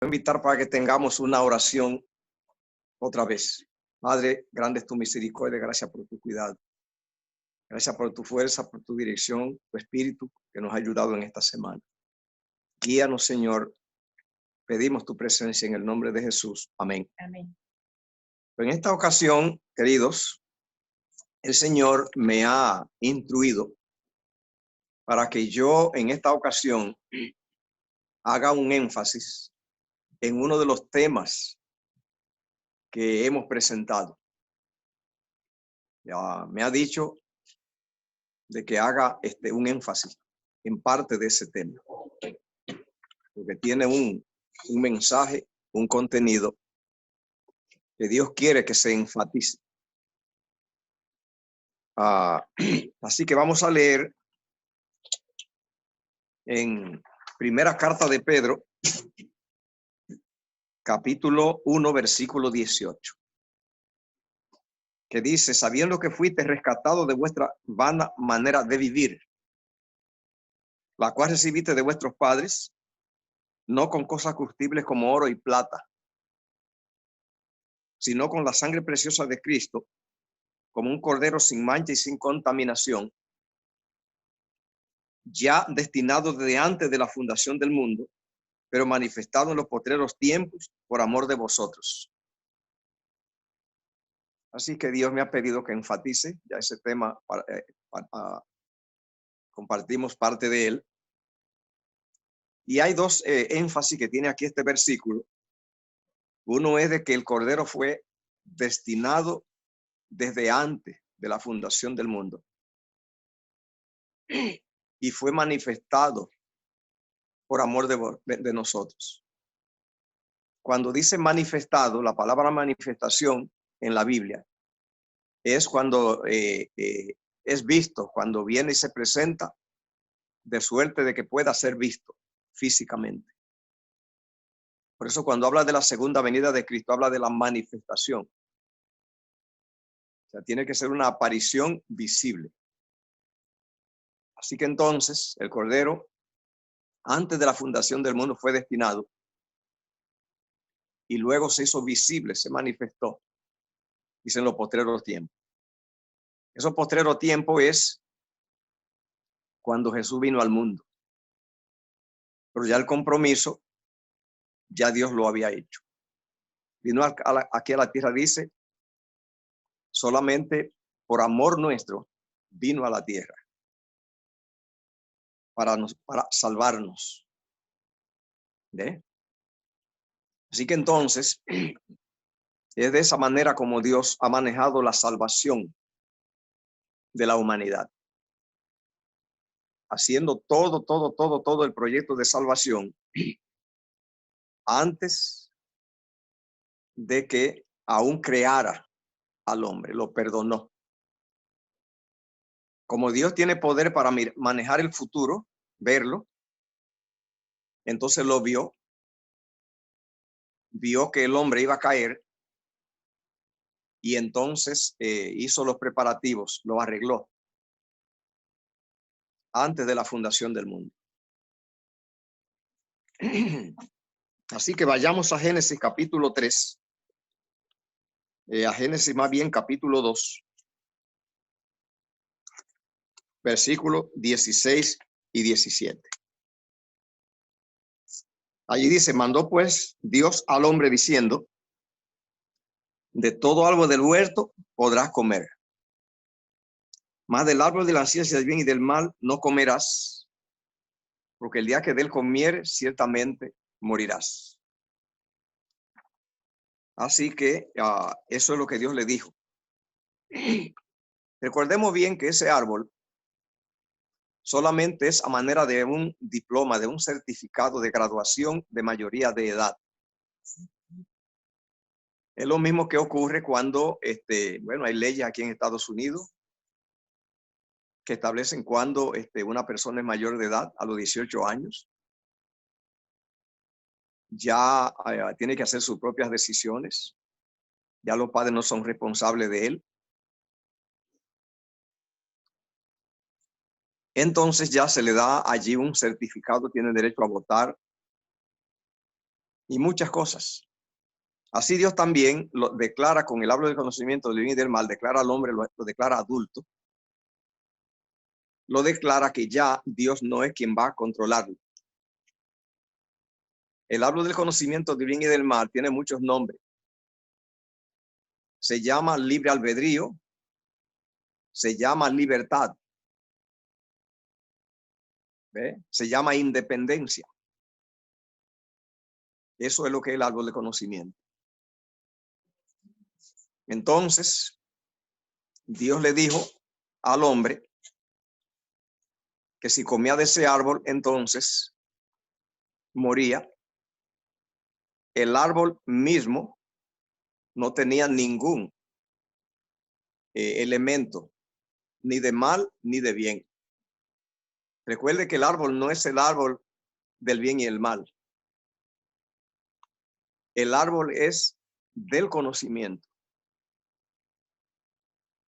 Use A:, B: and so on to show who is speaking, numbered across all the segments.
A: Voy a invitar para que tengamos una oración otra vez. Padre, grande es tu misericordia, gracias por tu cuidado. Gracias por tu fuerza, por tu dirección, tu espíritu que nos ha ayudado en esta semana. Guíanos, Señor. Pedimos tu presencia en el nombre de Jesús. Amén.
B: Amén.
A: En esta ocasión, queridos, el Señor me ha instruido para que yo en esta ocasión haga un énfasis en uno de los temas que hemos presentado. Ya me ha dicho de que haga un énfasis en parte de ese tema, porque tiene un mensaje, un contenido que Dios quiere que se enfatice. Así que vamos a leer en primera carta de Pedro, capítulo 1, versículo 18, que dice: sabiendo que fuiste rescatado de vuestra vana manera de vivir, la cual recibiste de vuestros padres, no con cosas corruptibles como oro y plata, sino con la sangre preciosa de Cristo, como un cordero sin mancha y sin contaminación, ya destinado desde antes de la fundación del mundo, pero manifestado en los postreros tiempos por amor de vosotros. Así que Dios me ha pedido que enfatice ya ese tema, compartimos parte de él. Y hay dos énfasis que tiene aquí este versículo. Uno es de que el cordero fue destinado desde antes de la fundación del mundo y fue manifestado por amor de nosotros. Cuando dice manifestado, la palabra manifestación en la Biblia es cuando es visto, cuando viene y se presenta de suerte de que pueda ser visto físicamente. Por eso cuando habla de la segunda venida de Cristo, habla de la manifestación. O sea, tiene que ser una aparición visible. Así que entonces el Cordero, antes de la fundación del mundo, fue destinado y luego se hizo visible, se manifestó, dicen los postreros tiempos. Esos postreros tiempos es cuando Jesús vino al mundo. Pero ya el compromiso, ya Dios lo había hecho. Vino aquí a la tierra, dice, solamente por amor nuestro vino a la tierra para salvarnos. ¿Ve? Así que entonces es de esa manera como Dios ha manejado la salvación de la humanidad, haciendo todo el proyecto de salvación antes de que aún creara al hombre, lo perdonó. Como Dios tiene poder para manejar el futuro, verlo, entonces lo vio que el hombre iba a caer y entonces hizo los preparativos, lo arregló antes de la fundación del mundo. Así que vayamos a Génesis capítulo 3, a Génesis más bien capítulo 2, versículos 16 y 17. Allí dice: mandó pues Dios al hombre diciendo: de todo árbol del huerto podrás comer, mas del árbol de la ciencia del bien y del mal no comerás, porque el día que de él comieres ciertamente morirás. Así que eso es lo que Dios le dijo. Recordemos bien que ese árbol solamente es a manera de un diploma, de un certificado de graduación de mayoría de edad. Es lo mismo que ocurre cuando, bueno, hay leyes aquí en Estados Unidos que establecen cuando una persona es mayor de edad, a los 18 años, ya tiene que hacer sus propias decisiones. Ya los padres no son responsables de él. Entonces ya se le da allí un certificado, tiene derecho a votar, y muchas cosas. Así Dios también lo declara con el árbol del conocimiento del bien y del mal, declara al hombre, lo declara adulto, lo declara que ya Dios no es quien va a controlarlo. El árbol del conocimiento del bien y del mal tiene muchos nombres. Se llama libre albedrío, se llama libertad, ¿ve? Se llama independencia. Eso es lo que es el árbol de conocimiento. Entonces, Dios le dijo al hombre que si comía de ese árbol, entonces moría. El árbol mismo no tenía ningún elemento, ni de mal ni de bien. Recuerde que el árbol no es el árbol del bien y el mal. El árbol es del conocimiento.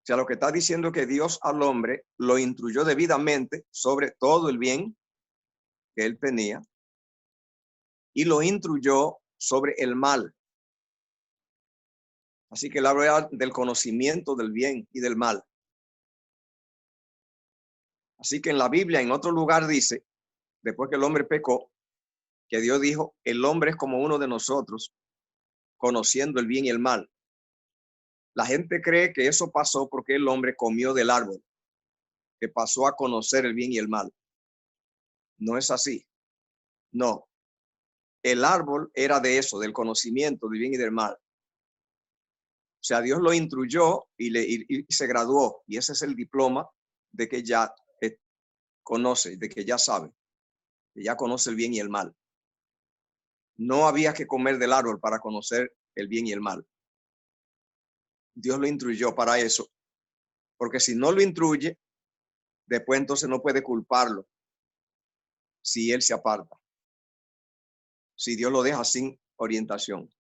A: O sea, lo que está diciendo es que Dios al hombre lo instruyó debidamente sobre todo el bien que él tenía y lo instruyó sobre el mal. Así que él habla del conocimiento del bien y del mal. Así que en la Biblia, en otro lugar dice, después que el hombre pecó, que Dios dijo, el hombre es como uno de nosotros, conociendo el bien y el mal. La gente cree que eso pasó porque el hombre comió del árbol, que pasó a conocer el bien y el mal. No es así. No. El árbol era de eso, del conocimiento del bien y del mal. O sea, Dios lo instruyó y se graduó. Y ese es el diploma de que ya conoce, de que ya sabe, que ya conoce el bien y el mal. No había que comer del árbol para conocer el bien y el mal. Dios lo instruyó para eso. Porque si no lo instruye, después entonces no puede culparlo si él se aparta. Si Dios lo deja sin orientación.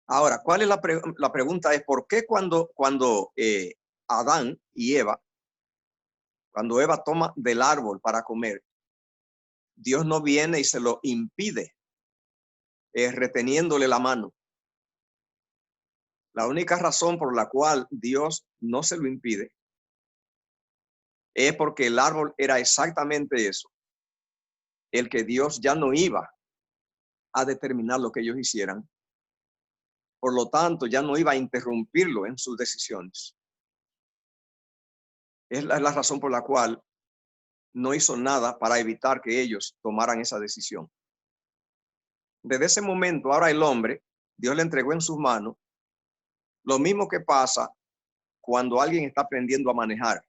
A: Ahora, ¿cuál es la pregunta? Es ¿por qué cuando Adán y Eva, cuando Eva toma del árbol para comer, Dios no viene y se lo impide, reteniéndole la mano? La única razón por la cual Dios no se lo impide es porque el árbol era exactamente eso, el que Dios ya no iba a determinar lo que ellos hicieran. Por lo tanto, ya no iba a interrumpirlo en sus decisiones. Es la razón por la cual no hizo nada para evitar que ellos tomaran esa decisión. Desde ese momento, ahora el hombre, Dios le entregó en sus manos lo mismo que pasa cuando alguien está aprendiendo a manejar,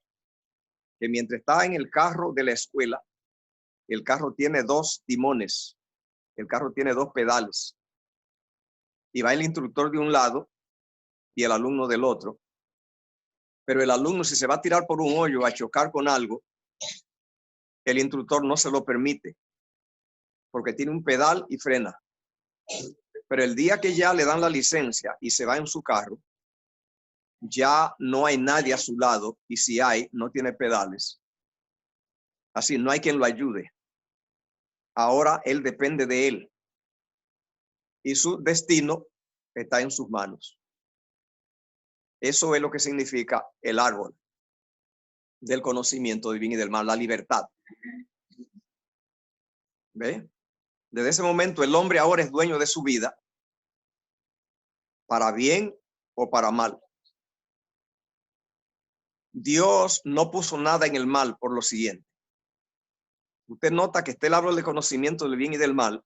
A: que mientras está en el carro de la escuela, el carro tiene dos timones, el carro tiene dos pedales, y va el instructor de un lado y el alumno del otro. Pero el alumno, si se va a tirar por un hoyo a chocar con algo, el instructor no se lo permite, porque tiene un pedal y frena. Pero el día que ya le dan la licencia y se va en su carro, ya no hay nadie a su lado, y si hay, no tiene pedales. Así, no hay quien lo ayude. Ahora él depende de él y su destino está en sus manos. Eso es lo que significa el árbol del conocimiento del bien y del mal, la libertad. ¿Ve? Desde ese momento el hombre ahora es dueño de su vida, para bien o para mal. Dios no puso nada en el mal por lo siguiente. Usted nota que está el árbol de conocimiento del bien y del mal.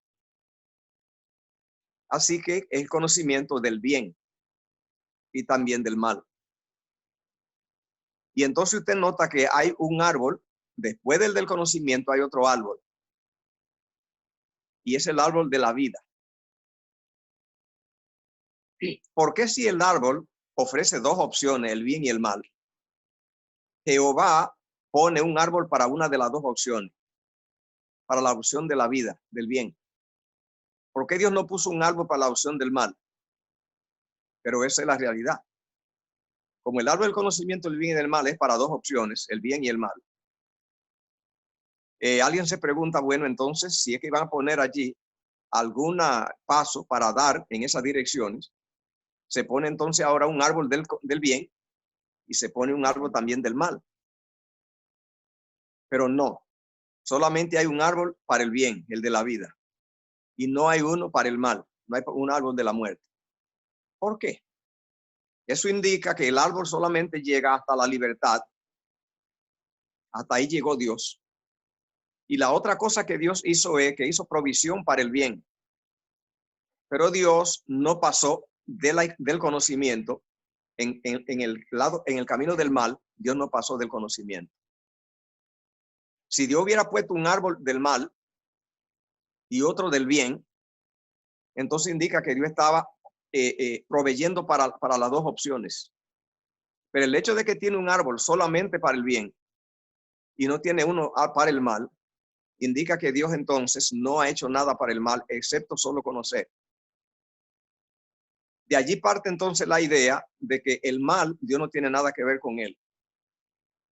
A: Así que es el conocimiento del bien y también del mal. Y entonces usted nota que hay un árbol, después del conocimiento hay otro árbol. Y es el árbol de la vida. ¿Por qué si el árbol ofrece dos opciones, el bien y el mal? Jehová pone un árbol para una de las dos opciones, para la opción de la vida, del bien. ¿Por qué Dios no puso un árbol para la opción del mal? Pero esa es la realidad. Como el árbol del conocimiento del bien y del mal es para dos opciones, el bien y el mal. Alguien se pregunta, bueno, entonces, si es que van a poner allí algún paso para dar en esas direcciones, se pone entonces ahora un árbol del bien y se pone un árbol también del mal. Pero no, solamente hay un árbol para el bien, el de la vida, y no hay uno para el mal, no hay un árbol de la muerte. ¿Por qué? Eso indica que el árbol solamente llega hasta la libertad, hasta ahí llegó Dios. Y la otra cosa que Dios hizo es que hizo provisión para el bien. Pero Dios no pasó del conocimiento en el camino del mal. Dios no pasó del conocimiento. Si Dios hubiera puesto un árbol del mal y otro del bien, entonces indica que Dios estaba proveyendo para las dos opciones. Pero el hecho de que tiene un árbol solamente para el bien y no tiene uno para el mal, indica que Dios entonces no ha hecho nada para el mal, excepto solo conocer. De allí parte entonces la idea de que el mal, Dios no tiene nada que ver con él.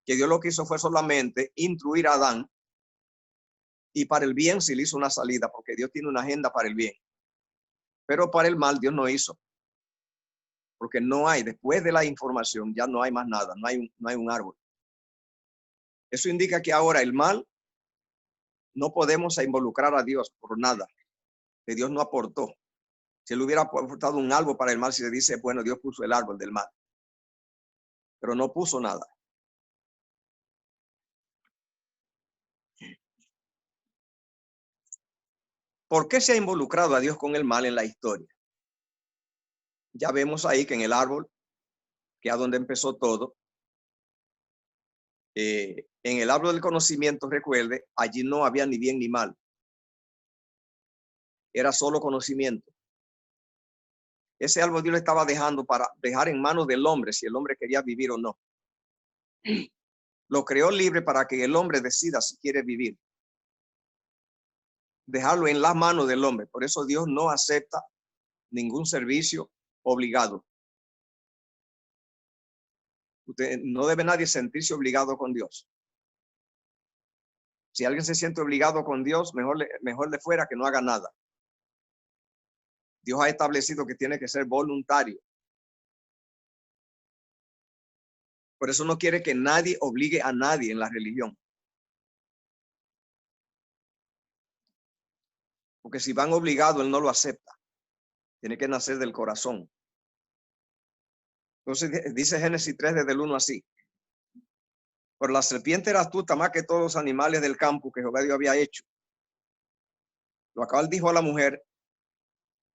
A: Que Dios lo que hizo fue solamente instruir a Adán, y para el bien sí le hizo una salida, porque Dios tiene una agenda para el bien. Pero para el mal Dios no hizo. Porque no hay, después de la información, ya no hay más nada, no hay un árbol. Eso indica que ahora el mal no podemos involucrar a Dios por nada, que Dios no aportó. Si él hubiera aportado un árbol para el mal, si se dice, bueno, Dios puso el árbol del mal, pero no puso nada. ¿Por qué se ha involucrado a Dios con el mal en la historia? Ya vemos ahí que en el árbol, que es donde empezó todo, en el árbol del conocimiento, recuerde, allí no había ni bien ni mal. Era solo conocimiento. Ese árbol Dios lo estaba dejando para dejar en manos del hombre si el hombre quería vivir o no. Lo creó libre para que el hombre decida si quiere vivir. Dejarlo en las manos del hombre. Por eso Dios no acepta ningún servicio obligado. Usted no debe nadie sentirse obligado con Dios. Si alguien se siente obligado con Dios, mejor le fuera que no haga nada. Dios ha establecido que tiene que ser voluntario. Por eso no quiere que nadie obligue a nadie en la religión. Porque si van obligados, él no lo acepta. Tiene que nacer del corazón. Entonces dice Génesis 3 desde el 1 así. Pero la serpiente era astuta más que todos los animales del campo que Jehová Dios había hecho. Lo cual dijo a la mujer,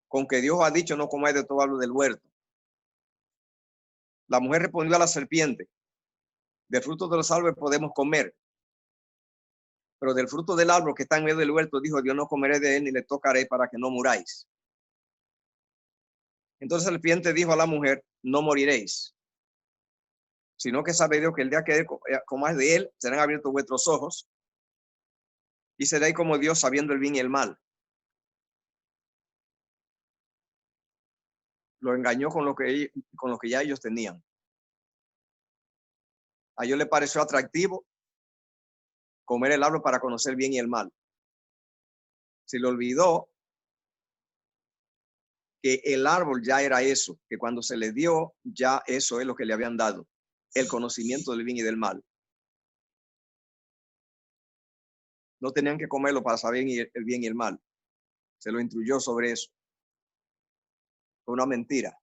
A: con que Dios ha dicho, no comáis de todo árbol del huerto. La mujer respondió a la serpiente, del fruto de los árboles podemos comer, pero del fruto del árbol que está en medio del huerto, dijo Dios, no comeré de él ni le tocaré para que no muráis. Entonces la serpiente dijo a la mujer, no moriréis, sino que sabe Dios que el día que comáis de él, serán abiertos vuestros ojos y seréis como Dios sabiendo el bien y el mal. Lo engañó con lo que ya ellos tenían. A ellos les pareció atractivo comer el árbol para conocer el bien y el mal. Se le olvidó que el árbol ya era eso, que cuando se le dio, ya eso es lo que le habían dado, el conocimiento del bien y del mal. No tenían que comerlo para saber el bien y el mal. Se lo instruyó sobre eso. Fue una mentira.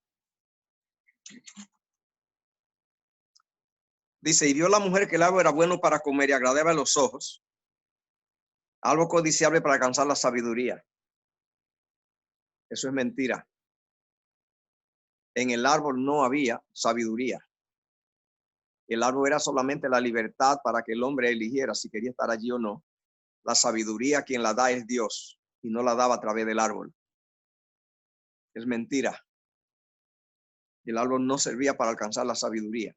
A: Dice, y vio la mujer que el árbol era bueno para comer y agradable a los ojos, algo codiciable para alcanzar la sabiduría. Eso es mentira. En el árbol no había sabiduría. El árbol era solamente la libertad para que el hombre eligiera si quería estar allí o no. La sabiduría quien la da es Dios y no la daba a través del árbol. Es mentira. El árbol no servía para alcanzar la sabiduría.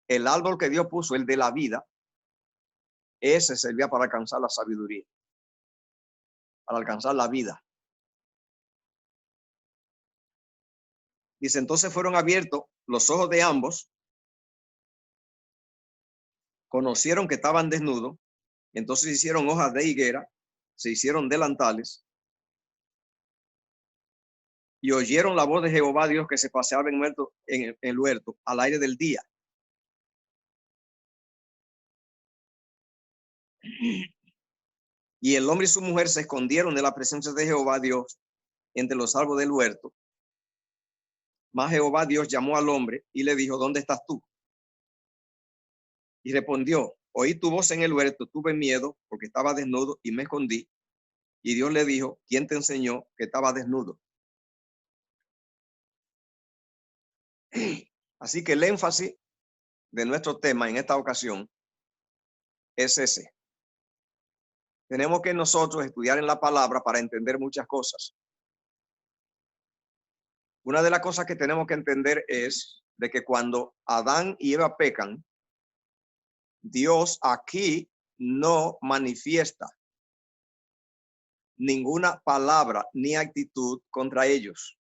A: El árbol que Dios puso, el de la vida, ese servía para alcanzar la sabiduría, para alcanzar la vida. Dice, entonces fueron abiertos los ojos de ambos conocieron que estaban desnudos, entonces hicieron hojas de higuera, se hicieron delantales y oyeron la voz de Jehová Dios que se paseaba en el huerto al aire del día. Y el hombre y su mujer se escondieron de la presencia de Jehová Dios entre los árboles del huerto. Mas Jehová Dios llamó al hombre y le dijo, ¿dónde estás tú? Y respondió, oí tu voz en el huerto, tuve miedo porque estaba desnudo y me escondí. Y Dios le dijo, ¿quién te enseñó que estaba desnudo? Así que el énfasis de nuestro tema en esta ocasión es ese. Tenemos que nosotros estudiar en la palabra para entender muchas cosas. Una de las cosas que tenemos que entender es de que cuando Adán y Eva pecan, Dios aquí no manifiesta ninguna palabra ni actitud contra ellos.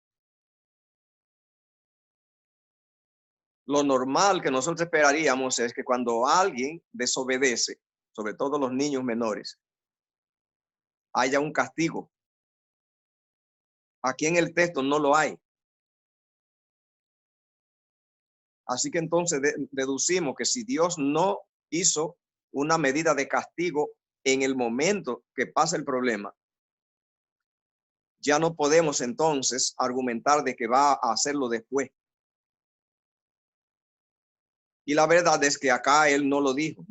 A: Lo normal que nosotros esperaríamos es que cuando alguien desobedece, sobre todo los niños menores, haya un castigo. Aquí en el texto no lo hay. Así que entonces deducimos que si Dios no hizo una medida de castigo en el momento que pasa el problema, ya no podemos entonces argumentar de que va a hacerlo después. Y la verdad es que acá él no lo dijo,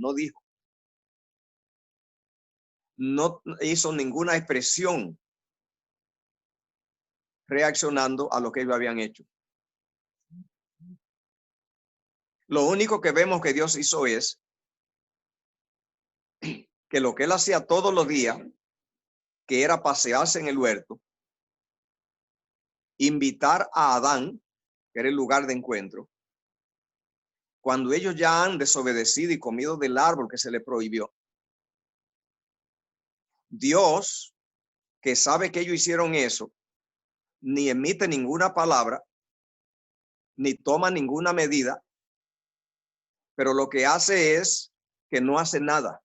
A: no hizo ninguna expresión reaccionando a lo que ellos habían hecho. Lo único que vemos que Dios hizo es que lo que él hacía todos los días, que era pasearse en el huerto, invitar a Adán, que era el lugar de encuentro, cuando ellos ya han desobedecido y comido del árbol que se le prohibió. Dios, que sabe que ellos hicieron eso, ni emite ninguna palabra, ni toma ninguna medida, pero lo que hace es que no hace nada.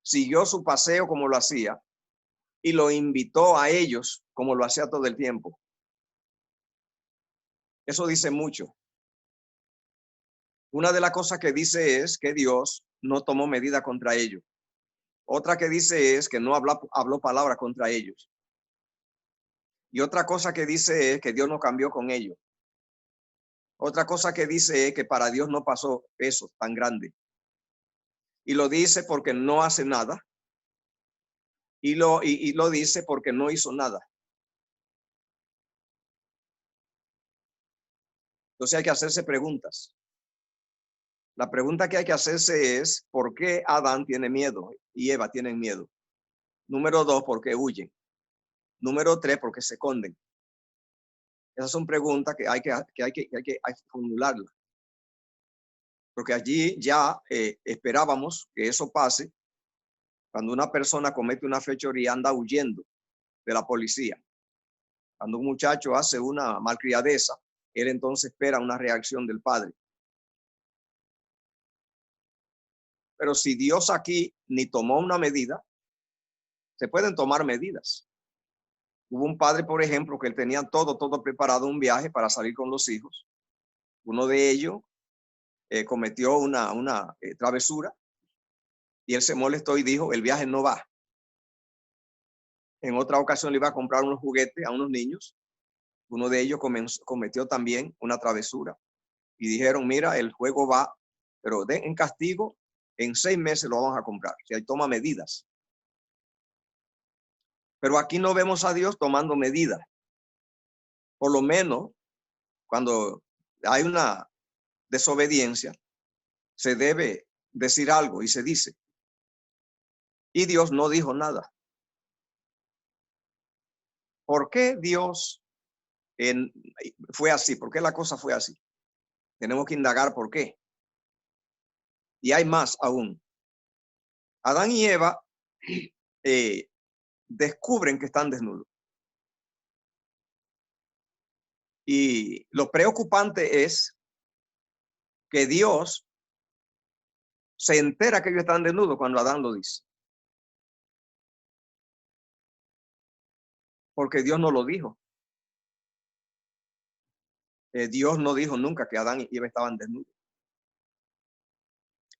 A: Siguió su paseo como lo hacía y lo invitó a ellos como lo hacía todo el tiempo. Eso dice mucho. Una de las cosas que dice es que Dios no tomó medida contra ellos. Otra que dice es que no habló palabra contra ellos. Y otra cosa que dice es que Dios no cambió con ellos. Otra cosa que dice es que para Dios no pasó eso tan grande. Y lo dice porque no hace nada. Y lo dice porque no hizo nada. Entonces hay que hacerse preguntas. La pregunta que hay que hacerse es, ¿por qué Adán tiene miedo y Eva tienen miedo? Número 2, ¿por qué huyen? Número 3, ¿por qué se esconden? Esas son preguntas que hay que formularlas. Porque allí ya esperábamos que eso pase cuando una persona comete una fechoría, anda huyendo de la policía. Cuando un muchacho hace una malcriadeza, él entonces espera una reacción del padre. Pero si Dios aquí ni tomó una medida, se pueden tomar medidas. Hubo un padre, por ejemplo, que él tenía todo preparado, un viaje para salir con los hijos. Uno de ellos cometió una travesura y él se molestó y dijo, el viaje no va. En otra ocasión le iba a comprar unos juguetes a unos niños. Uno de ellos cometió también una travesura y dijeron, mira, el juego va, pero en castigo, en 6 meses lo vamos a comprar. O sea, toma medidas. Pero aquí no vemos a Dios tomando medidas. Por lo menos, cuando hay una desobediencia, se debe decir algo y se dice. Y Dios no dijo nada. ¿Por qué Dios fue así? ¿Por qué la cosa fue así? Tenemos que indagar por qué. Y hay más aún. Adán y Eva descubren que están desnudos. Y lo preocupante es que Dios se entera que ellos están desnudos cuando Adán lo dice. Porque Dios no lo dijo. Dios no dijo nunca que Adán y Eva estaban desnudos.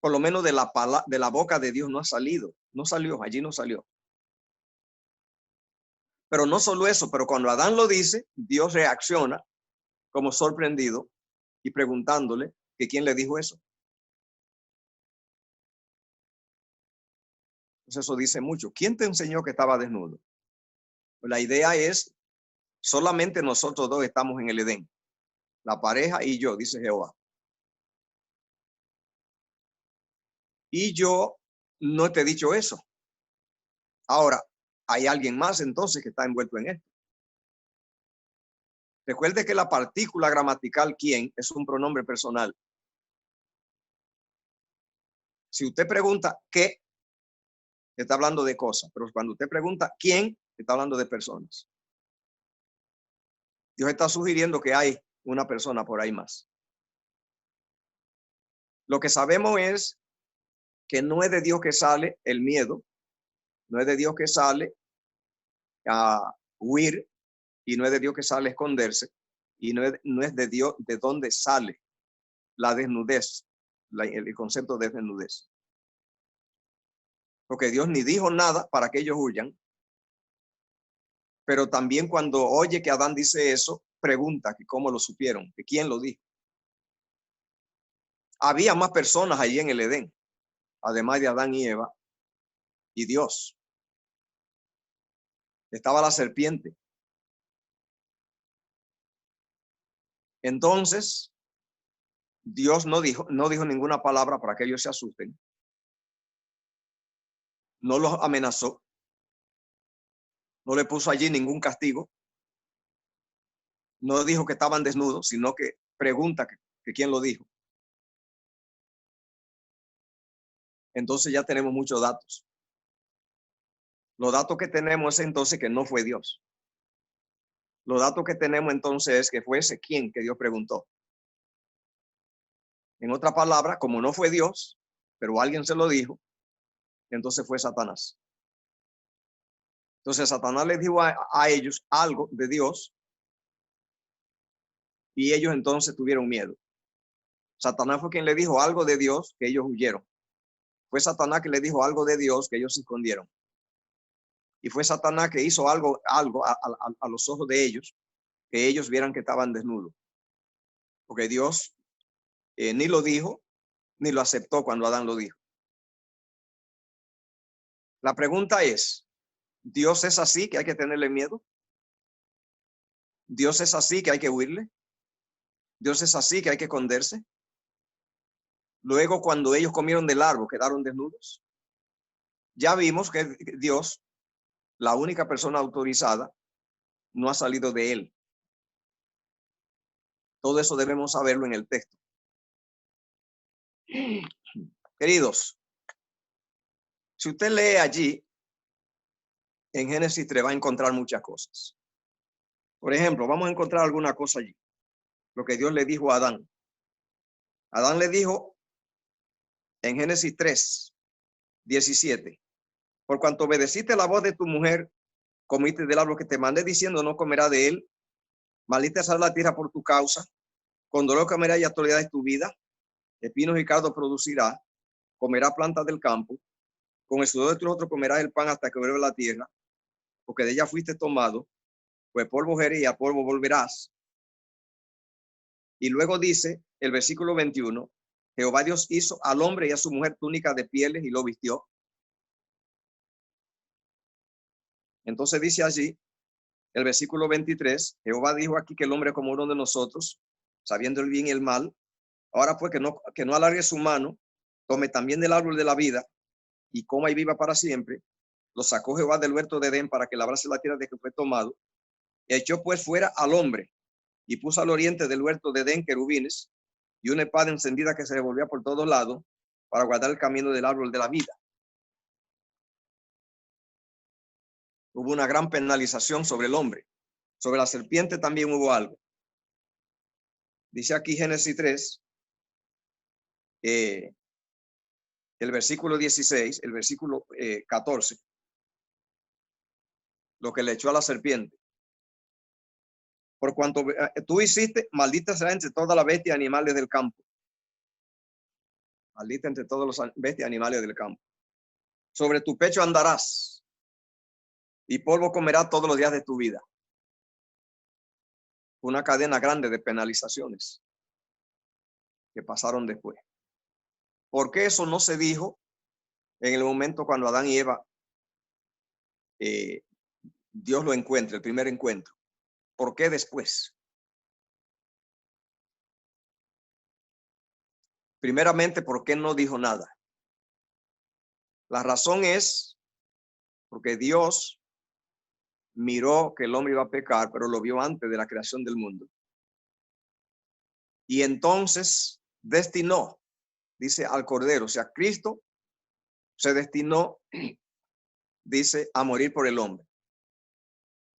A: Por lo menos de la boca de Dios no ha salido. No salió, allí no salió. Pero no solo eso, pero cuando Adán lo dice, Dios reacciona como sorprendido y preguntándole que quién le dijo eso. Entonces eso dice mucho. ¿Quién te enseñó que estaba desnudo? Pues la idea es, solamente nosotros dos estamos en el Edén. La pareja y yo, dice Jehová. Y yo no te he dicho eso. Ahora, hay alguien más entonces que está envuelto en esto. Recuerde que la partícula gramatical quién es un pronombre personal. Si usted pregunta qué, está hablando de cosas, pero cuando usted pregunta quién, está hablando de personas. Dios está sugiriendo que hay una persona por ahí más. Lo que sabemos es que no es de Dios que sale el miedo, no es de Dios que sale a huir, y no es de Dios que sale a esconderse, y no es de Dios de dónde sale la desnudez, el concepto de desnudez. Porque Dios ni dijo nada para que ellos huyan, pero también cuando oye que Adán dice eso, pregunta que cómo lo supieron, que quién lo dijo. Había más personas allí en el Edén, además de Adán y Eva, y Dios. Estaba la serpiente. Entonces, Dios no dijo ninguna palabra para que ellos se asusten. No los amenazó. No le puso allí ningún castigo. No dijo que estaban desnudos, sino que pregunta que quién lo dijo. Entonces ya tenemos muchos datos. Los datos que tenemos es entonces que no fue Dios. Los datos que tenemos entonces es que fue ese quien que Dios preguntó. En otra palabra, como no fue Dios, pero alguien se lo dijo, entonces fue Satanás. Entonces Satanás les dijo a ellos algo de Dios y ellos entonces tuvieron miedo. Satanás fue quien le dijo algo de Dios que ellos huyeron. Fue Satanás que le dijo algo de Dios que ellos se escondieron. Y fue Satanás que hizo algo a los ojos de ellos, que ellos vieran que estaban desnudos. Porque Dios ni lo dijo, ni lo aceptó cuando Adán lo dijo. La pregunta es, ¿Dios es así que hay que tenerle miedo? ¿Dios es así que hay que huirle? ¿Dios es así que hay que esconderse? Luego, cuando ellos comieron del árbol, quedaron desnudos. Ya vimos que Dios, la única persona autorizada, no ha salido de él. Todo eso debemos saberlo en el texto. Queridos, si usted lee allí, en Génesis 3 va a encontrar muchas cosas. Por ejemplo, vamos a encontrar alguna cosa allí. Lo que Dios le dijo a Adán. Adán le dijo en Génesis 3, 17. Por cuanto obedeciste la voz de tu mujer, comiste del árbol que te mandé diciendo, no comerás de él. Maldita será la tierra por tu causa. Con dolor comerás y autoridad de tu vida. Espinos y cardos producirá. Comerá plantas del campo. Con el sudor de tu rostro comerás el pan hasta que vuelva la tierra. Porque de ella fuiste tomado. Pues polvo eres y a polvo volverás. Y luego dice el versículo 21. Jehová Dios hizo al hombre y a su mujer túnica de pieles y lo vistió. Entonces dice allí el versículo 23. Jehová dijo aquí que el hombre es como uno de nosotros, sabiendo el bien y el mal. Ahora pues que no alargue su mano, tome también del árbol de la vida y coma y viva para siempre. Lo sacó Jehová del huerto de Edén para que labrase la tierra de que fue tomado. Echó pues fuera al hombre y puso al oriente del huerto de Edén querubines y una espada encendida que se revolvía por todos lados para guardar el camino del árbol de la vida. Hubo una gran penalización sobre el hombre. Sobre la serpiente también hubo algo. Dice aquí Génesis 3, el versículo 16, el versículo 14, lo que le echó a la serpiente. Por cuanto tú hiciste, maldita será entre todas las bestias y animales del campo. Maldita entre todos los bestias y animales del campo. Sobre tu pecho andarás y polvo comerás todos los días de tu vida. Una cadena grande de penalizaciones que pasaron después. ¿Por qué eso no se dijo en el momento cuando Adán y Eva Dios lo encuentra, el primer encuentro? ¿Por qué después? Primeramente, ¿por qué no dijo nada? La razón es porque Dios miró que el hombre iba a pecar, pero lo vio antes de la creación del mundo. Y entonces destinó, dice, al Cordero, o sea, Cristo se destinó, dice, a morir por el hombre.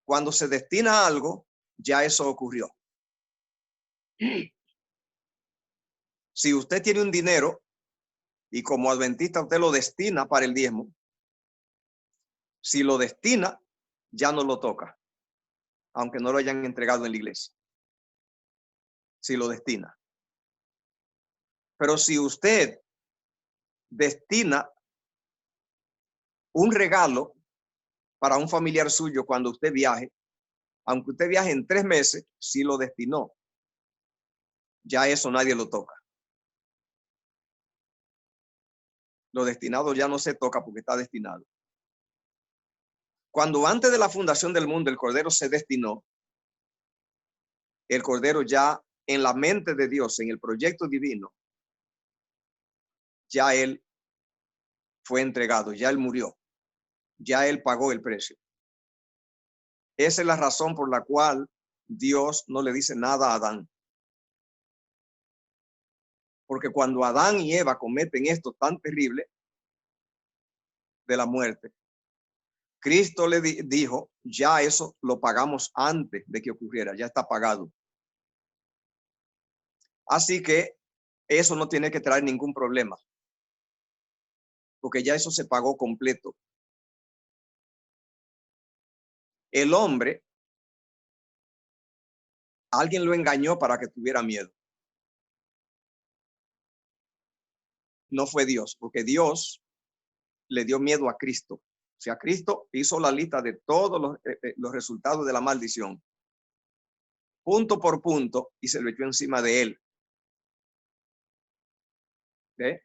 A: Cuando se destina a algo, ya eso ocurrió. Si usted tiene un dinero y como adventista usted lo destina para el diezmo, si lo destina, ya no lo toca, aunque no lo hayan entregado en la iglesia. Si lo destina. Pero si usted destina un regalo para un familiar suyo cuando usted viaje, aunque usted viaje en 3 meses, si lo destinó, ya eso nadie lo toca. Lo destinado ya no se toca porque está destinado. Cuando antes de la fundación del mundo el Cordero se destinó, el Cordero ya en la mente de Dios, en el proyecto divino, ya él fue entregado, ya él murió, ya él pagó el precio. Esa es la razón por la cual Dios no le dice nada a Adán. Porque cuando Adán y Eva cometen esto tan terrible de la muerte, Cristo le dijo, ya eso lo pagamos antes de que ocurriera, ya está pagado. Así que eso no tiene que traer ningún problema, porque ya eso se pagó completo. El hombre, alguien lo engañó para que tuviera miedo. No fue Dios, porque Dios le dio miedo a Cristo. O sea, Cristo hizo la lista de todos los resultados de la maldición, punto por punto, y se lo echó encima de él. ¿Eh?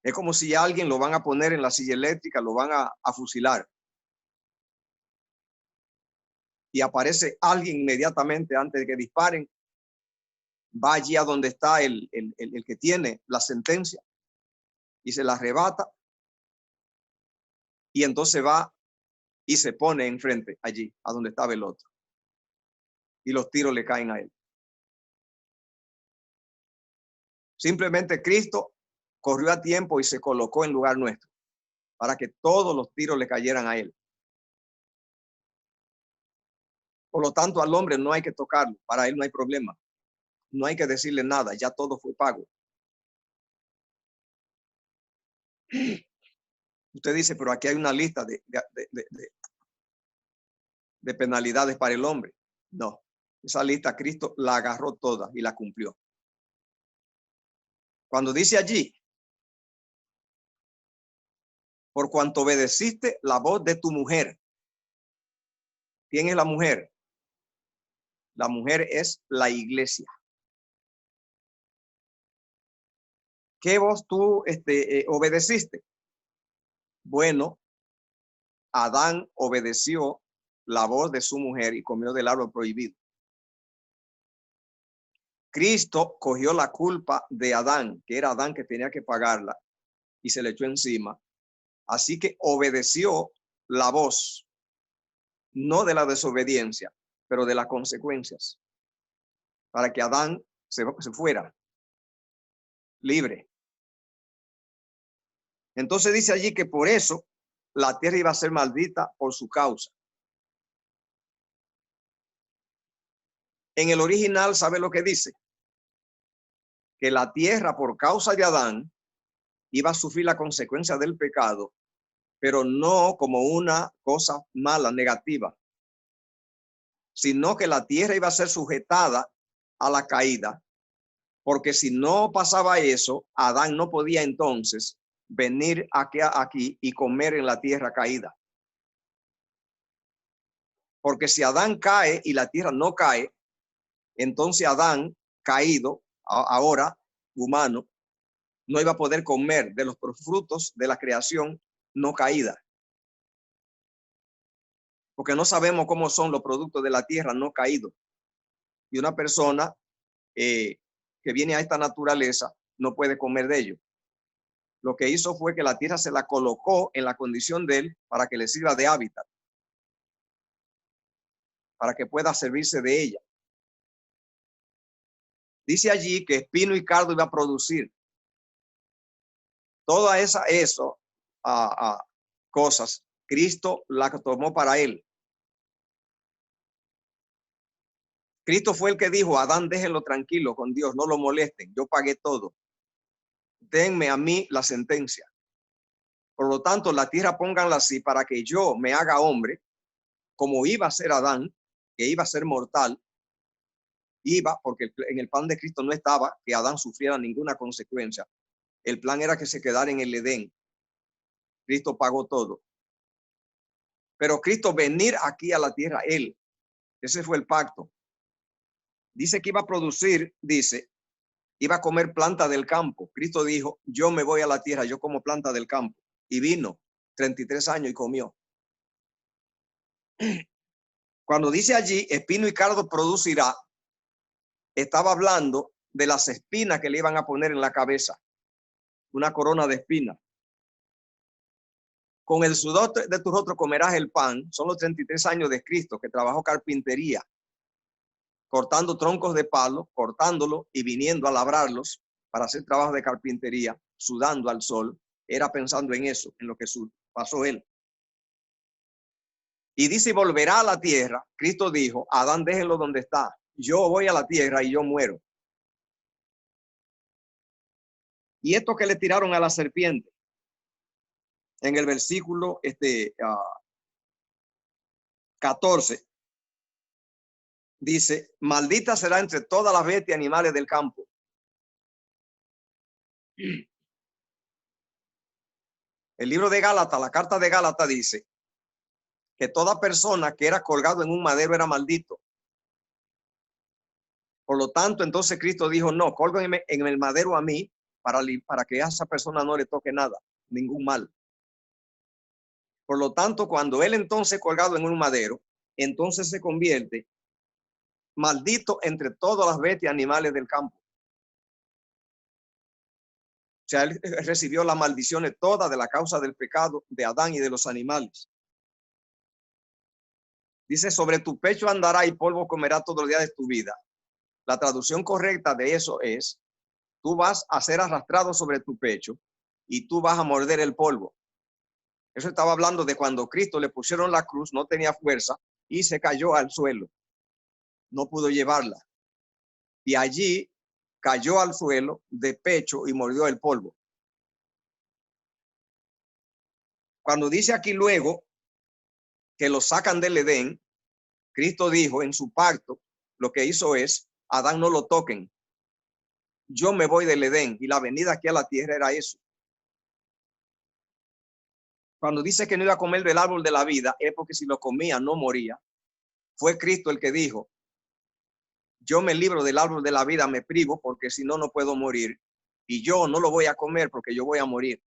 A: Es como si a alguien lo van a poner en la silla eléctrica, lo van a fusilar. Y aparece alguien inmediatamente antes de que disparen, va allí a donde está el que tiene la sentencia y se la arrebata, y entonces va y se pone enfrente allí, a donde estaba el otro. Y los tiros le caen a él. Simplemente Cristo corrió a tiempo y se colocó en lugar nuestro para que todos los tiros le cayeran a él. Por lo tanto, al hombre no hay que tocarlo, para él no hay problema. No hay que decirle nada, ya todo fue pago. Usted dice, pero aquí hay una lista de penalidades para el hombre. No, esa lista Cristo la agarró toda y la cumplió. Cuando dice allí, por cuanto obedeciste la voz de tu mujer. ¿Quién es la mujer? La mujer es la iglesia. ¿Qué voz tú obedeciste? Bueno, Adán obedeció la voz de su mujer y comió del árbol prohibido. Cristo cogió la culpa de Adán, que era Adán que tenía que pagarla, y se le echó encima. Así que obedeció la voz, no de la desobediencia, pero de las consecuencias, para que Adán se fuera libre. Entonces dice allí que por eso la tierra iba a ser maldita por su causa. En el original, ¿sabe lo que dice? Que la tierra por causa de Adán iba a sufrir la consecuencia del pecado, pero no como una cosa mala, negativa, sino que la tierra iba a ser sujetada a la caída, porque si no pasaba eso, Adán no podía entonces venir aquí y comer en la tierra caída. Porque si Adán cae y la tierra no cae, entonces Adán caído, ahora humano, no iba a poder comer de los frutos de la creación no caída. Porque no sabemos cómo son los productos de la tierra no caídos. Y una persona que viene a esta naturaleza no puede comer de ello. Lo que hizo fue que la tierra se la colocó en la condición de él para que le sirva de hábitat, para que pueda servirse de ella. Dice allí que espino y cardo iba a producir. Toda eso cosas, Cristo la tomó para él. Cristo fue el que dijo, Adán, déjenlo tranquilo con Dios, no lo molesten, yo pagué todo. Denme a mí la sentencia. Por lo tanto, la tierra pónganla así para que yo me haga hombre, como iba a ser Adán, que iba a ser mortal, porque en el plan de Cristo no estaba que Adán sufriera ninguna consecuencia. El plan era que se quedara en el Edén. Cristo pagó todo. Pero Cristo venir aquí a la tierra, ese fue el pacto. Dice que iba a producir, iba a comer planta del campo. Cristo dijo, yo me voy a la tierra, yo como planta del campo. Y vino 33 años y comió. Cuando dice allí, espino y cardo producirá, estaba hablando de las espinas que le iban a poner en la cabeza. Una corona de espinas. Con el sudor de tu rostro comerás el pan. Son los 33 años de Cristo que trabajó carpintería, cortando troncos de palo, cortándolo y viniendo a labrarlos para hacer trabajo de carpintería, sudando al sol. Era pensando en eso, en lo que pasó él. Y dice, volverá a la tierra. Cristo dijo, Adán, déjenlo donde está. Yo voy a la tierra y yo muero. Y esto que le tiraron a la serpiente, en el versículo 14, dice, maldita será entre todas las bestias y animales del campo. El libro de Gálatas, la carta de Gálatas dice que toda persona que era colgado en un madero era maldito. Por lo tanto, entonces Cristo dijo, no, cólguenme en el madero a mí para que a esa persona no le toque nada, ningún mal. Por lo tanto, cuando él entonces colgado en un madero, entonces se convierte maldito entre todas las bestias y animales del campo. O sea, él recibió las maldiciones todas de la causa del pecado de Adán y de los animales. Dice, sobre tu pecho andará y polvo comerá todos los días de tu vida. La traducción correcta de eso es, tú vas a ser arrastrado sobre tu pecho y tú vas a morder el polvo. Eso estaba hablando de cuando Cristo le pusieron la cruz, no tenía fuerza y se cayó al suelo. No pudo llevarla. Y allí cayó al suelo de pecho y mordió el polvo. Cuando dice aquí luego que lo sacan del Edén, Cristo dijo en su pacto, lo que hizo es, Adán no lo toquen. Yo me voy del Edén y la venida aquí a la tierra era eso. Cuando dice que no iba a comer del árbol de la vida, es porque si lo comía no moría. Fue Cristo el que dijo, yo me libro del árbol de la vida, me privo porque si no, no puedo morir. Y yo no lo voy a comer porque yo voy a morir.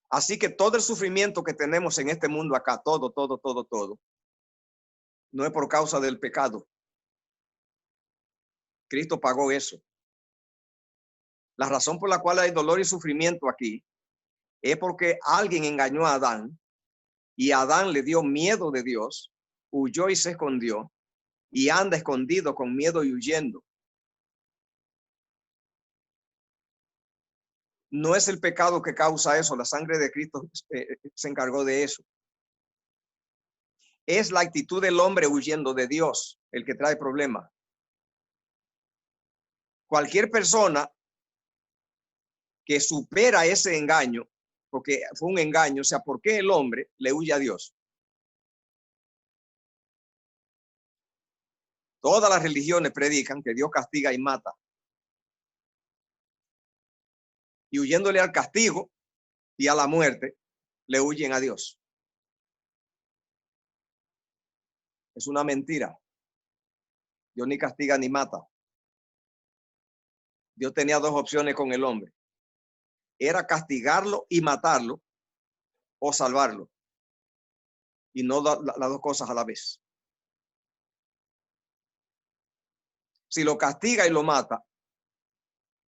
A: Así que todo el sufrimiento que tenemos en este mundo acá, todo, no es por causa del pecado. Cristo pagó eso. La razón por la cual hay dolor y sufrimiento aquí es porque alguien engañó a Adán y Adán le dio miedo de Dios, huyó y se escondió y anda escondido con miedo y huyendo. No es el pecado que causa eso, la sangre de Cristo se encargó de eso. Es la actitud del hombre huyendo de Dios el que trae problemas. Cualquier persona que supera ese engaño, porque fue un engaño, o sea, ¿por qué el hombre le huye a Dios? Todas las religiones predican que Dios castiga y mata. Y huyéndole al castigo y a la muerte, le huyen a Dios. Es una mentira. Dios ni castiga ni mata. Dios tenía dos opciones con el hombre. Era castigarlo y matarlo o salvarlo. Y no las dos cosas a la vez. Si lo castiga y lo mata,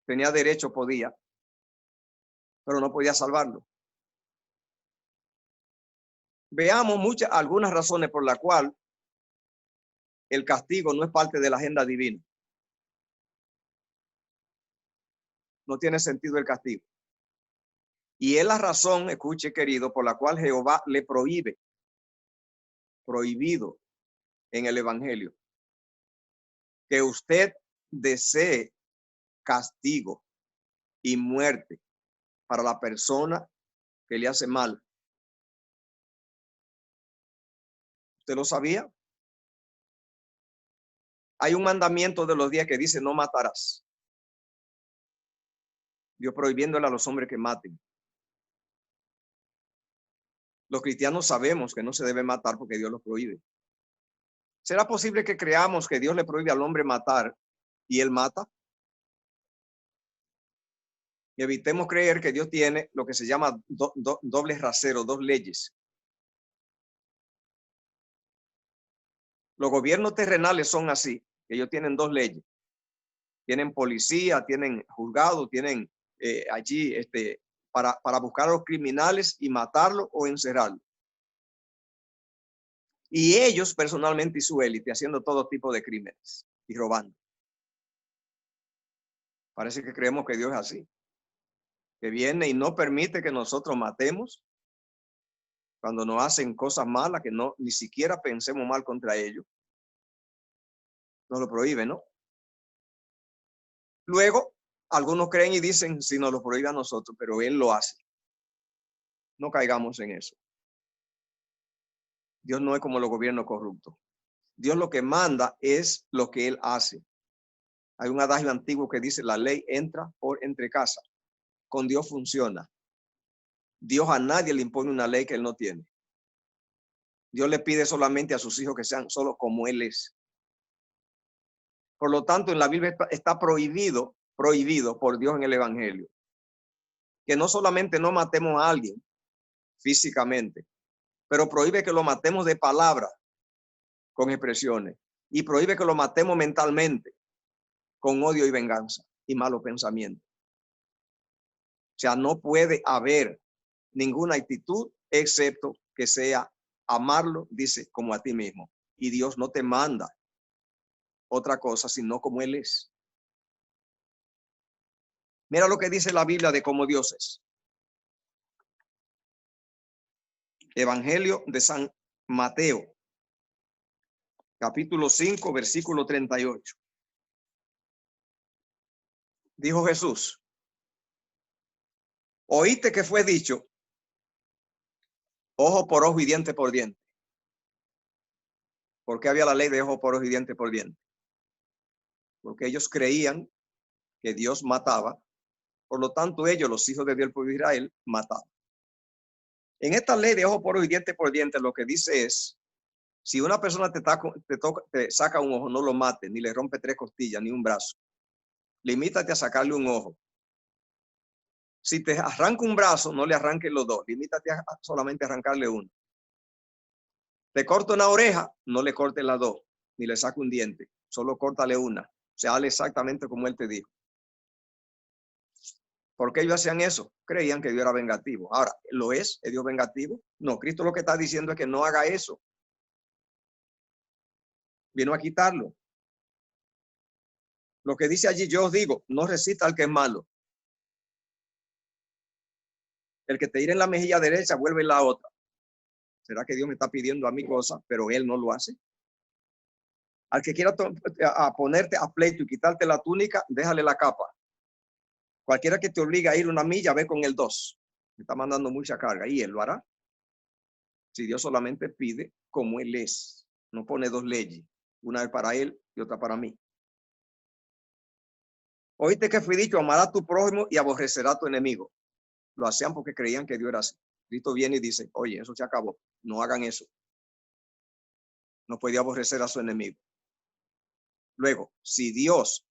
A: tenía derecho, podía, pero no podía salvarlo. Veamos algunas razones por las cuales el castigo no es parte de la agenda divina. No tiene sentido el castigo. Y es la razón, escuche querido, por la cual Jehová le prohibido en el Evangelio, que usted desee castigo y muerte para la persona que le hace mal. ¿Usted lo sabía? Hay un mandamiento de los 10 que dice no matarás. Dios prohibiéndole a los hombres que maten. Los cristianos sabemos que no se debe matar porque Dios lo prohíbe. ¿Será posible que creamos que Dios le prohíbe al hombre matar y él mata? Y evitemos creer que Dios tiene lo que se llama doble rasero, dos leyes. Los gobiernos terrenales son así, que ellos tienen dos leyes. Tienen policía, tienen juzgado, tienen allí para buscar a los criminales y matarlos o encerrarlos. Y ellos personalmente y su élite haciendo todo tipo de crímenes y robando. Parece que creemos que Dios es así, que viene y no permite que nosotros matemos cuando nos hacen cosas malas, que no ni siquiera pensemos mal contra ellos. Nos lo prohíbe, ¿no? Luego, algunos creen y dicen, si nos lo prohíbe a nosotros, pero Él lo hace. No caigamos en eso. Dios no es como los gobiernos corruptos. Dios lo que manda es lo que Él hace. Hay un adagio antiguo que dice, la ley entra por entre casas. Con Dios funciona. Dios a nadie le impone una ley que Él no tiene. Dios le pide solamente a sus hijos que sean solo como Él es. Por lo tanto, en la Biblia está prohibido por Dios en el Evangelio, que no solamente no matemos a alguien físicamente, pero prohíbe que lo matemos de palabra, con expresiones, y prohíbe que lo matemos mentalmente, con odio y venganza y malos pensamientos. O sea, no puede haber ninguna actitud excepto que sea amarlo, dice, como a ti mismo. Y Dios no te manda otra cosa, sino como Él es. Mira lo que dice la Biblia de cómo Dios es. Evangelio de San Mateo, capítulo 5, versículo 38. Dijo Jesús, oíste que fue dicho, ojo por ojo y diente por diente. ¿Por qué había la ley de ojo por ojo y diente por diente? Porque ellos creían que Dios mataba, por lo tanto ellos, los hijos de Dios, el pueblo de Israel, mataban. En esta ley de ojo por ojo y diente por diente, lo que dice es, si una persona te saca un ojo, no lo mate, ni le rompe 3 costillas, ni un brazo. Limítate a sacarle un ojo. Si te arranca un brazo, no le arranques los 2, limítate a solamente arrancarle uno. Te corta una oreja, no le cortes las 2, ni le saque un diente, solo córtale una. O sea, hazle exactamente como Él te dijo. ¿Por qué ellos hacían eso? Creían que Dios era vengativo. Ahora, ¿lo es? ¿Es Dios vengativo? No, Cristo lo que está diciendo es que no haga eso. Vino a quitarlo. Lo que dice allí, yo os digo, no resista al que es malo. El que te hire en la mejilla derecha, vuelve en la otra. ¿Será que Dios me está pidiendo a mí cosas, pero Él no lo hace? Al que quiera a ponerte a pleito y quitarte la túnica, déjale la capa. Cualquiera que te obligue a ir una milla, ve con el 2. Me está mandando mucha carga y él lo hará. Si Dios solamente pide como él es, no pone dos leyes, una es para él y otra para mí. Oíste que fui dicho, amarás a tu prójimo y aborrecerás a tu enemigo. Lo hacían porque creían que Dios era así. Cristo viene y dice, oye, eso se acabó, no hagan eso. No puede aborrecer a su enemigo. Luego, si Dios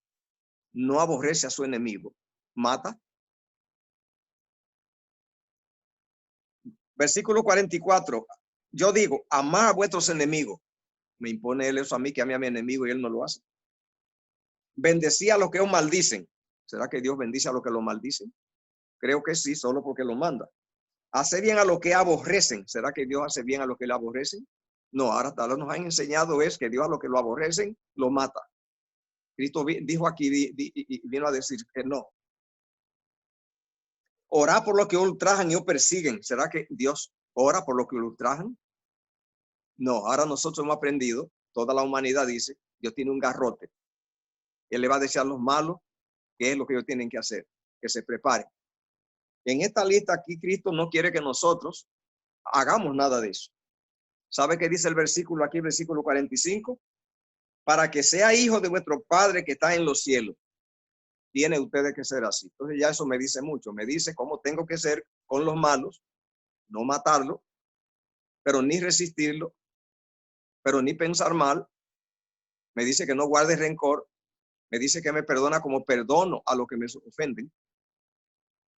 A: no aborrece a su enemigo, mata. Versículo 44. Yo digo, amad a vuestros enemigos. Me impone él eso a mí, que ame a mi enemigo, y él no lo hace. Bendecía a los que os maldicen. ¿Será que Dios bendice a los que lo maldicen? Creo que sí, solo porque lo manda. Hace bien a los que aborrecen. ¿Será que Dios hace bien a los que le aborrecen? No, ahora nos han enseñado es que Dios a los que lo aborrecen, lo mata. Cristo dijo aquí y vino a decir que no. Orá por lo que ultrajan y os persiguen. ¿Será que Dios ora por lo que ultrajan? No, ahora nosotros hemos aprendido, toda la humanidad dice, Dios tiene un garrote. Él le va a decir a los malos qué es lo que ellos tienen que hacer, que se preparen. En esta lista aquí, Cristo no quiere que nosotros hagamos nada de eso. ¿Sabe qué dice el versículo aquí, versículo 45? Para que sea hijo de vuestro Padre que está en los cielos. Tiene ustedes que ser así. Entonces ya eso me dice mucho. Me dice cómo tengo que ser con los malos, no matarlo, pero ni resistirlo, pero ni pensar mal. Me dice que no guarde rencor. Me dice que me perdona como perdono a los que me ofenden.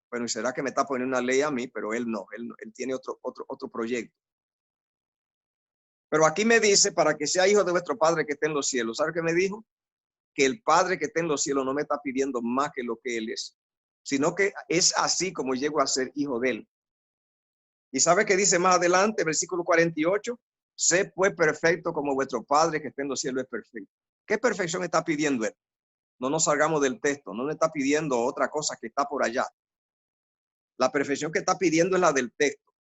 A: Bueno, ¿y será que me está poniendo una ley a mí? Pero él no, él tiene otro proyecto. Pero aquí me dice, para que sea hijo de vuestro Padre que esté en los cielos. ¿Sabe qué me dijo? Que el Padre que esté en los cielos no me está pidiendo más que lo que él es, sino que es así como llego a ser hijo de él. ¿Y sabe qué dice más adelante, versículo 48? Sé pues perfecto como vuestro Padre que esté en los cielos es perfecto. ¿Qué perfección está pidiendo él? No nos salgamos del texto, no le está pidiendo otra cosa que está por allá. La perfección que está pidiendo es la del texto.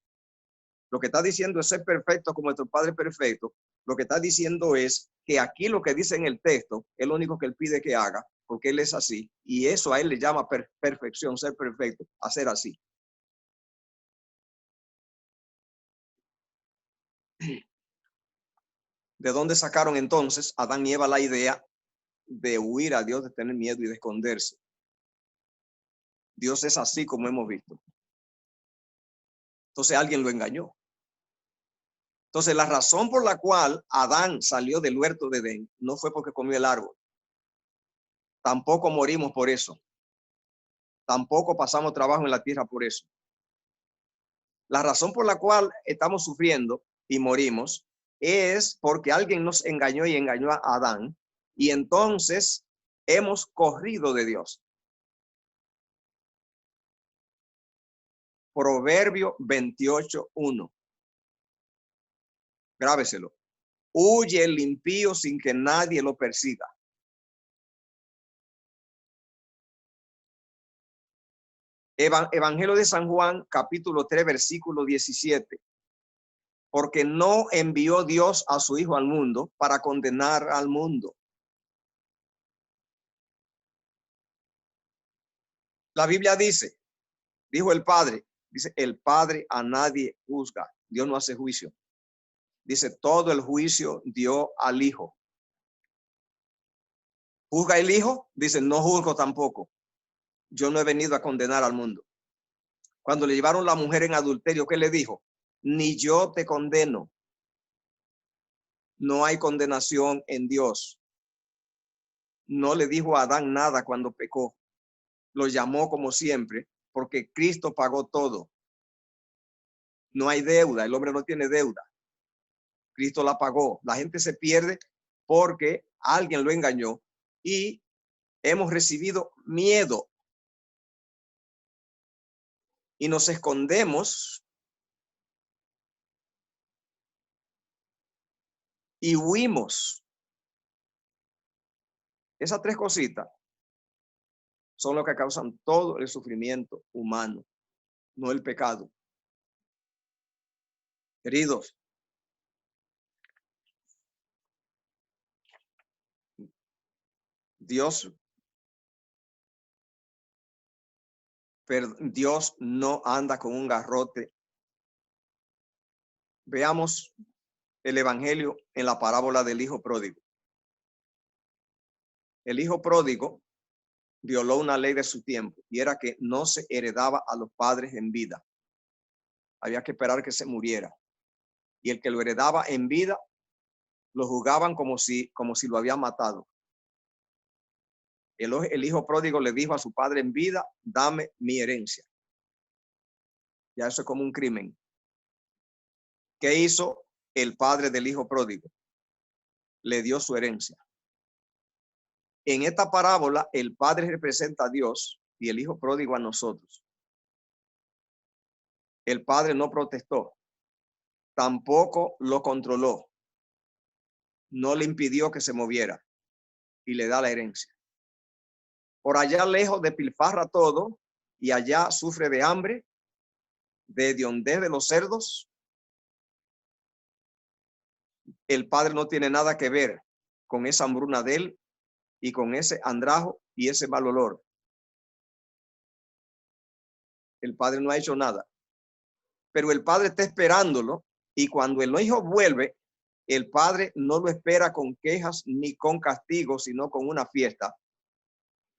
A: Lo que está diciendo es ser perfecto como nuestro Padre perfecto. Lo que está diciendo es que aquí lo que dice en el texto es lo único que él pide que haga, porque él es así. Y eso a él le llama perfección, ser perfecto, hacer así. ¿De dónde sacaron entonces Adán y Eva la idea de huir a Dios, de tener miedo y de esconderse? Dios es así como hemos visto. Entonces alguien lo engañó. Entonces la razón por la cual Adán salió del huerto de Edén no fue porque comió el árbol. Tampoco morimos por eso. Tampoco pasamos trabajo en la tierra por eso. La razón por la cual estamos sufriendo y morimos es porque alguien nos engañó y engañó a Adán, y entonces hemos corrido de Dios. Proverbio 28:1. Grábeselo. Huye el impío sin que nadie lo persiga. Evangelio de San Juan, capítulo 3, versículo 17. Porque no envió Dios a su Hijo al mundo para condenar al mundo. La Biblia dice, dijo el Padre, dice, el Padre a nadie juzga. Dios no hace juicio. Dice, todo el juicio dio al Hijo. ¿Juzga el Hijo? Dice, no juzgo tampoco. Yo no he venido a condenar al mundo. Cuando le llevaron la mujer en adulterio, ¿qué le dijo? Ni yo te condeno. No hay condenación en Dios. No le dijo a Adán nada cuando pecó. Lo llamó como siempre, porque Cristo pagó todo. No hay deuda, el hombre no tiene deuda. Cristo la pagó. La gente se pierde porque alguien lo engañó y hemos recibido miedo y nos escondemos y huimos. Esas tres cositas son lo que causan todo el sufrimiento humano, no el pecado. Queridos, Dios no anda con un garrote. Veamos el evangelio en la parábola del hijo pródigo. El hijo pródigo violó una ley de su tiempo y era que no se heredaba a los padres en vida. Había que esperar que se muriera. Y el que lo heredaba en vida, lo juzgaban como si lo había matado. El hijo pródigo le dijo a su padre en vida, dame mi herencia. Ya eso es como un crimen. ¿Qué hizo el padre del hijo pródigo? Le dio su herencia. En esta parábola, el padre representa a Dios y el hijo pródigo a nosotros. El padre no protestó, tampoco lo controló, no le impidió que se moviera y le da la herencia. Por allá lejos despilfarra todo y allá sufre de hambre, de hediondez de los cerdos. El padre no tiene nada que ver con esa hambruna de él y con ese andrajo y ese mal olor. El padre no ha hecho nada, pero el padre está esperándolo y cuando el hijo vuelve, el padre no lo espera con quejas ni con castigo, sino con una fiesta.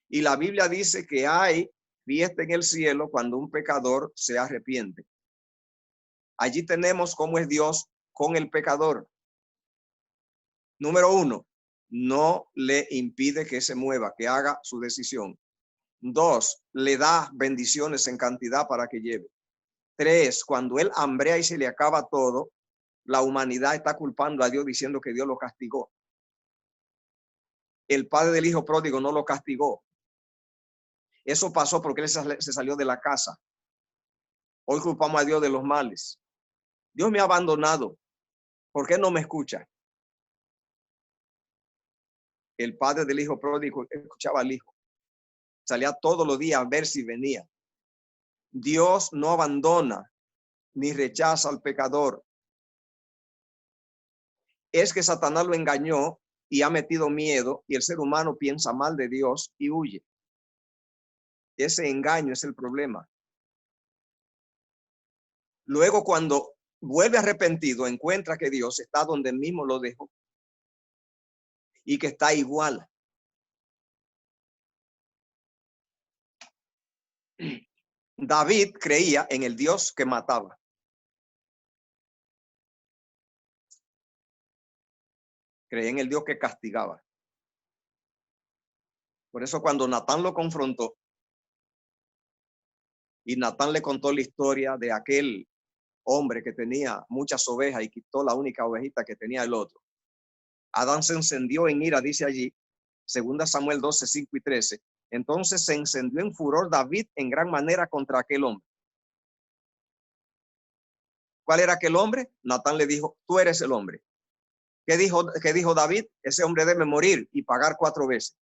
A: Y la Biblia dice que hay fiesta en el cielo cuando un pecador se arrepiente. Allí tenemos cómo es Dios con el pecador. Número 1, no le impide que se mueva, que haga su decisión. 2, le da bendiciones en cantidad para que lleve. 3, cuando él hambrea y se le acaba todo, la humanidad está culpando a Dios diciendo que Dios lo castigó. El padre del hijo pródigo no lo castigó. Eso pasó porque él se salió de la casa. Hoy culpamos a Dios de los males. Dios me ha abandonado. ¿Por qué no me escucha? El padre del hijo pródigo escuchaba al hijo. Salía todos los días a ver si venía. Dios no abandona ni rechaza al pecador. Es que Satanás lo engañó y ha metido miedo y el ser humano piensa mal de Dios y huye. Ese engaño es el problema. Luego, cuando vuelve arrepentido, encuentra que Dios está donde mismo lo dejó y que está igual. David creía en el Dios que mataba. Creía en el Dios que castigaba. Por eso cuando Natán lo confrontó y Natán le contó la historia de aquel hombre que tenía muchas ovejas y quitó la única ovejita que tenía el otro, Adán se encendió en ira, dice allí, 2 Samuel 12, 5 y 13. Entonces se encendió en furor David en gran manera contra aquel hombre. ¿Cuál era aquel hombre? Natán le dijo, tú eres el hombre. ¿Qué dijo David? Ese hombre debe morir y pagar 4 veces.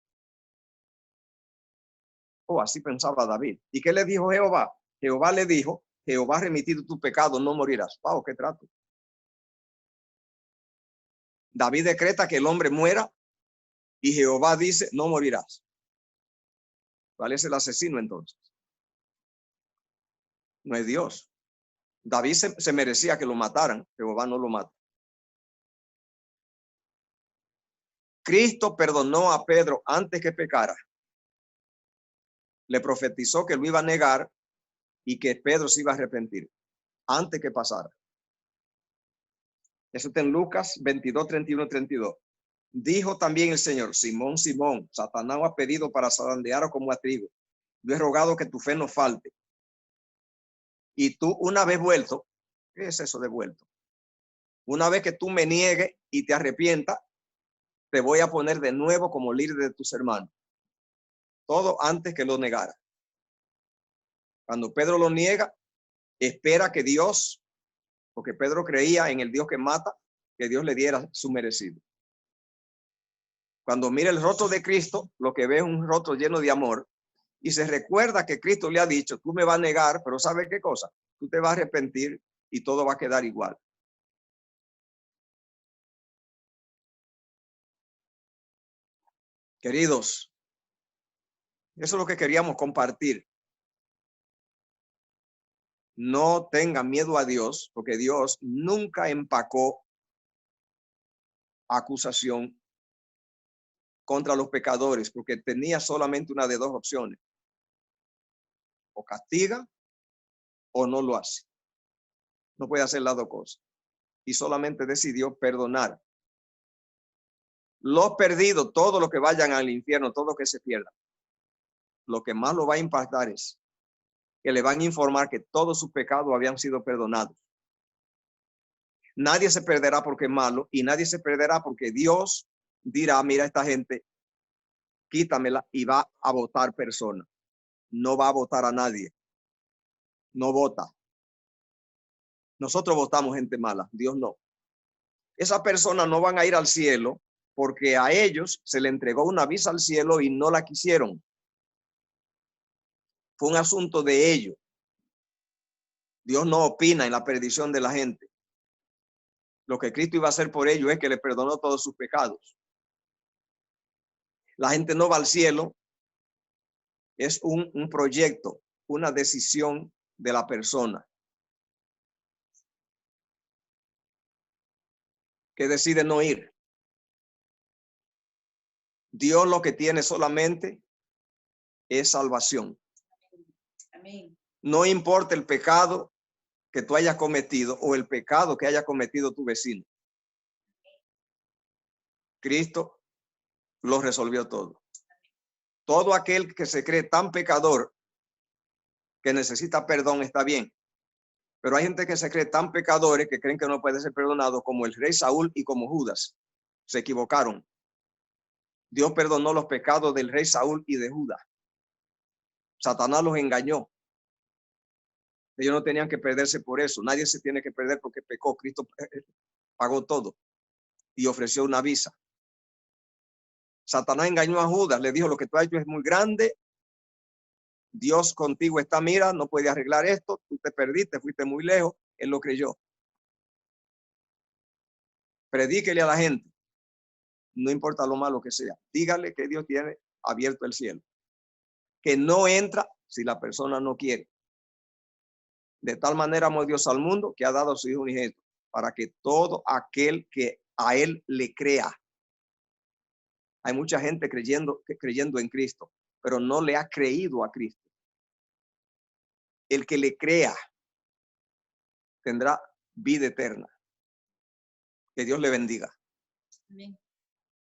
A: Oh, así pensaba David. ¿Y qué le dijo Jehová? Jehová le dijo, Jehová ha remitido tu pecado, no morirás. Wow, qué trato. David decreta que el hombre muera y Jehová dice, no morirás. ¿Cuál es el asesino entonces? No es Dios. David se merecía que lo mataran, Jehová no lo mata. Cristo perdonó a Pedro antes que pecara. Le profetizó que lo iba a negar y que Pedro se iba a arrepentir antes que pasara. Eso está en Lucas 22, 31, 32. Dijo también el Señor, Simón, Simón, Satanás ha pedido para zarandear como a trigo. Yo he rogado que tu fe no falte. Y tú, una vez vuelto, ¿qué es eso de vuelto? Una vez que tú me niegues y te arrepientas, te voy a poner de nuevo como líder de tus hermanos. Todo antes que lo negara. Cuando Pedro lo niega, espera que Dios, porque Pedro creía en el Dios que mata, que Dios le diera su merecido. Cuando mira el rostro de Cristo, lo que ve es un rostro lleno de amor y se recuerda que Cristo le ha dicho, tú me vas a negar, pero ¿sabes qué cosa? Tú te vas a arrepentir y todo va a quedar igual. Queridos, Eso es lo que queríamos compartir. No tengan miedo a Dios, porque Dios nunca empacó acusación contra los pecadores, porque tenía solamente una de dos opciones: o castiga o no lo hace. No puede hacer las dos cosas. Y solamente decidió perdonar. Los perdidos, todos los que vayan al infierno, todos los que se pierdan, lo que más lo va a impactar es que le van a informar que todos sus pecados habían sido perdonados. Nadie se perderá porque es malo, y nadie se perderá porque Dios dirá: mira, esta gente, quítamela, y va a votar personas. No va a votar a nadie. No vota. Nosotros votamos gente mala, Dios no. Esas personas no van a ir al cielo porque a ellos se le entregó una visa al cielo y no la quisieron. Fue un asunto de ellos. Dios no opina en la perdición de la gente. Lo que Cristo iba a hacer por ellos es que le perdonó todos sus pecados. La gente no va al cielo. Es un proyecto, una decisión de la persona que decide no ir. Dios lo que tiene solamente es salvación.
B: Amén.
A: No importa el pecado que tú hayas cometido o el pecado que haya cometido tu vecino. Cristo lo resolvió todo. Todo aquel que se cree tan pecador que necesita perdón está bien. Pero hay gente que se cree tan pecadores que creen que no puede ser perdonado, como el rey Saúl y como Judas. Se equivocaron. Dios perdonó los pecados del rey Saúl y de Judas. Satanás los engañó. Ellos no tenían que perderse por eso. Nadie se tiene que perder porque pecó. Cristo pagó todo y ofreció una visa. Satanás engañó a Judas. Le dijo: lo que tú has hecho es muy grande. Dios contigo está, mira, no puede arreglar esto. Tú te perdiste, fuiste muy lejos. Él lo creyó. Predíquele a la gente. No importa lo malo que sea. Dígale que Dios tiene abierto el cielo. Que no entra si la persona no quiere. De tal manera amó Dios al mundo que ha dado a su Hijo unigénito, para que todo aquel que a él le crea. Hay mucha gente creyendo en Cristo, pero no le ha creído a Cristo. El que le crea tendrá vida eterna. Que Dios le bendiga.
B: Amén.